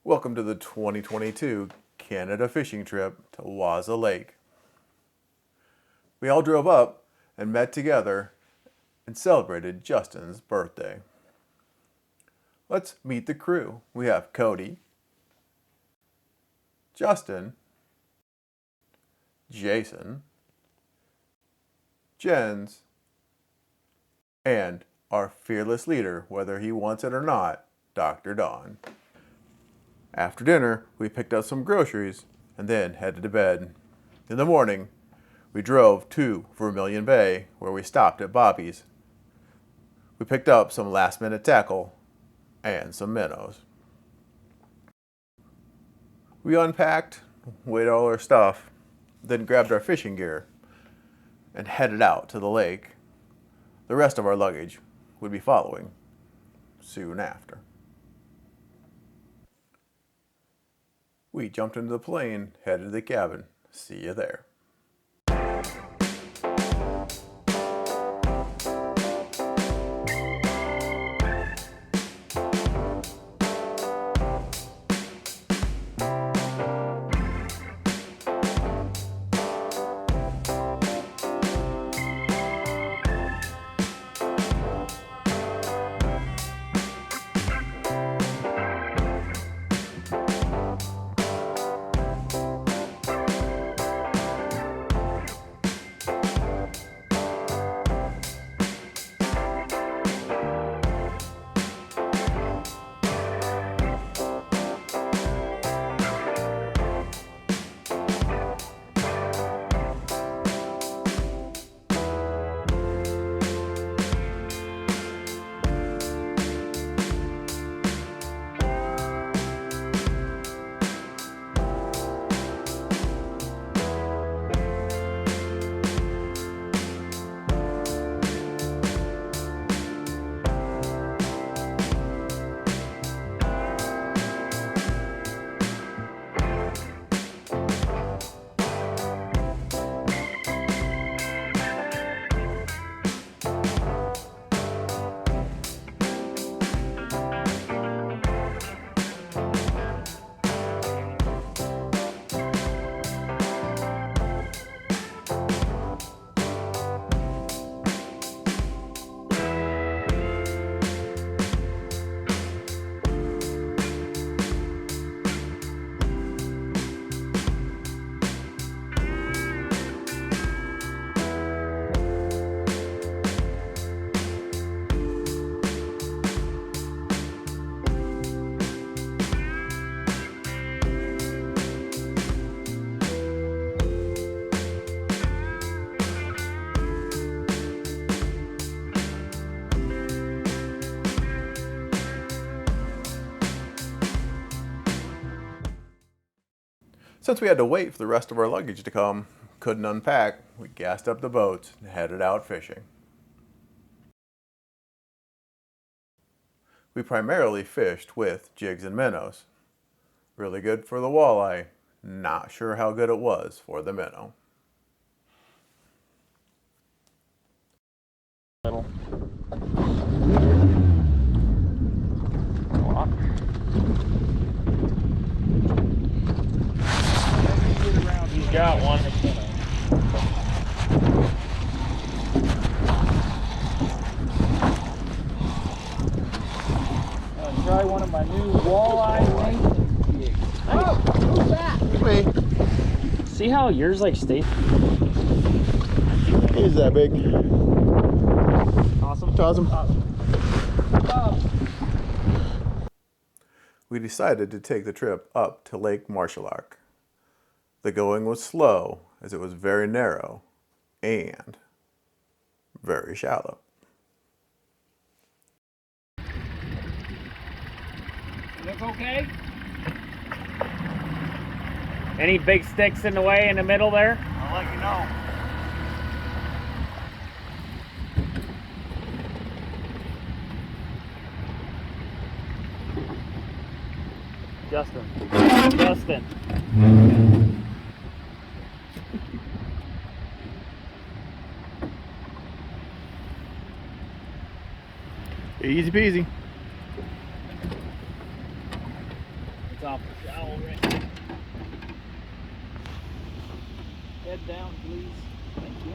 Welcome to the 2022 Canada fishing trip to Wasa Lake. We all drove up and met together and celebrated Justin's birthday. Let's meet the crew. We have Cody, Justin, Jason, Jens, and our fearless leader, whether he wants it or not, Dr. Don. After dinner, we picked up some groceries and then headed to bed. In the morning, we drove to Vermilion Bay, where we stopped at Bobby's. We picked up some last-minute tackle and some minnows. We unpacked, weighed all our stuff, then grabbed our fishing gear and headed out to the lake. The rest of our luggage would be following soon after. We jumped into the plane, headed to the cabin. See you there. Since we had to wait for the rest of our luggage to come, couldn't unpack, we gassed up the boats and headed out fishing. We primarily fished with jigs and minnows. Really good for the walleye, not sure how good it was for the minnow. He's got one. I'll try one of my new walleye length jigs. Oh, who's that? Me. See how yours like stays? He's that big. Awesome. Toss him. Awesome. We decided to take the trip up to Lake Marshallark. The going was slow as it was very narrow and very shallow. Look okay? Any big sticks in the way in the middle there? I'll let you know. Justin. Easy peasy. It's off the shower right there. Head down, please. Thank you.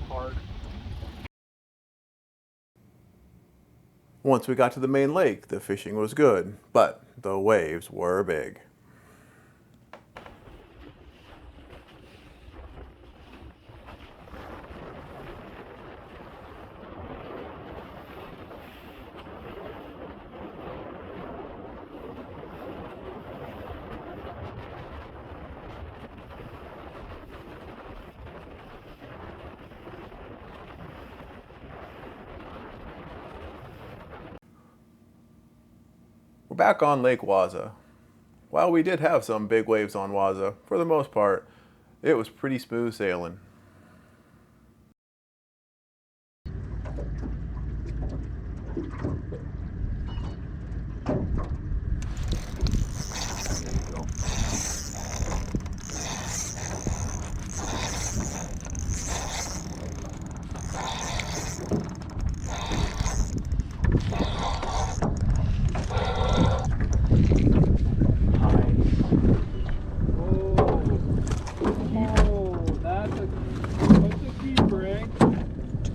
Hard. Once we got to the main lake, the fishing was good, but the waves were big. We're back on Lake Wasa. While we did have some big waves on Wasa, for the most part, it was pretty smooth sailing.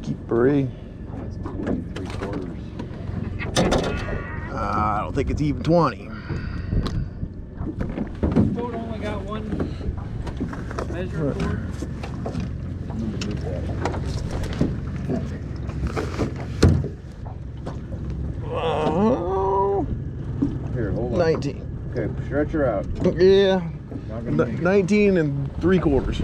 Keeper. That's 23/4. I don't think it's even 20. Boat only got one measure cord. Here, hold on. 19. Okay, stretch her out. Yeah. Not gonna make it. 19 and 3/4.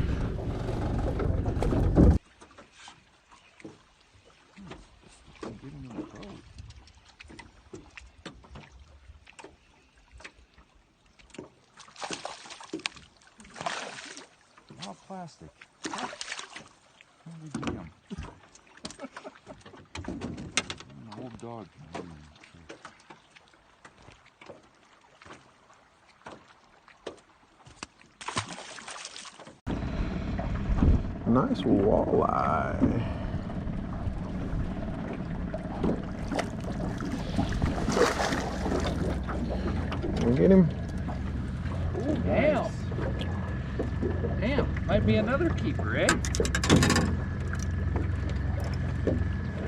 Oh, plastic. Holy damn. An old dog. Nice walleye. Can we get him? Ooh, damn. Damn, might be another keeper, eh?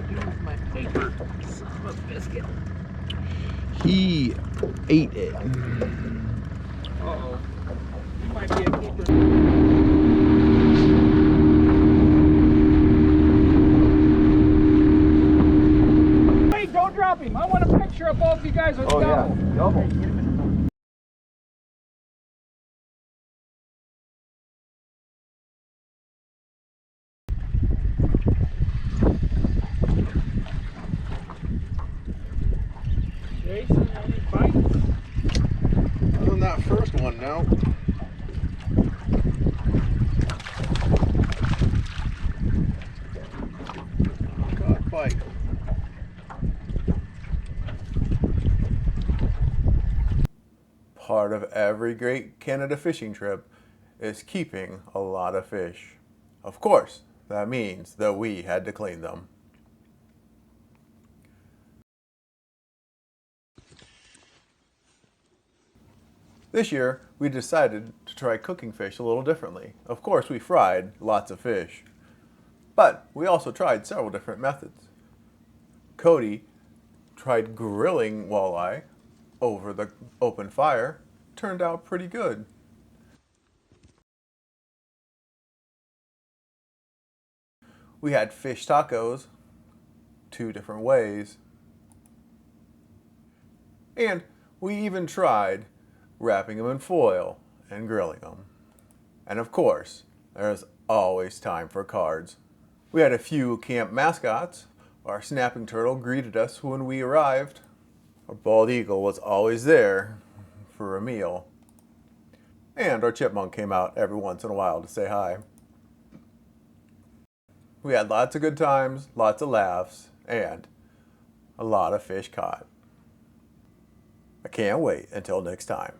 Here's my paper. Son of a biscuit. He ate it. Uh-oh. He might be a keeper. Wait, don't drop him. I want a picture of both you guys with double. Double. Jason, any bites? Other than that first one, no. Caught Pike. Part of every great Canada fishing trip is keeping a lot of fish. Of course, that means that we had to clean them. This year, we decided to try cooking fish a little differently. Of course, we fried lots of fish, but we also tried several different methods. Cody tried grilling walleye over the open fire. Turned out pretty good. We had fish tacos, 2 different ways. And we even tried wrapping them in foil and grilling them. And of course, there's always time for cards. We had a few camp mascots. Our snapping turtle greeted us when we arrived. Our bald eagle was always there for a meal. And our chipmunk came out every once in a while to say hi. We had lots of good times, lots of laughs, and a lot of fish caught. I can't wait until next time.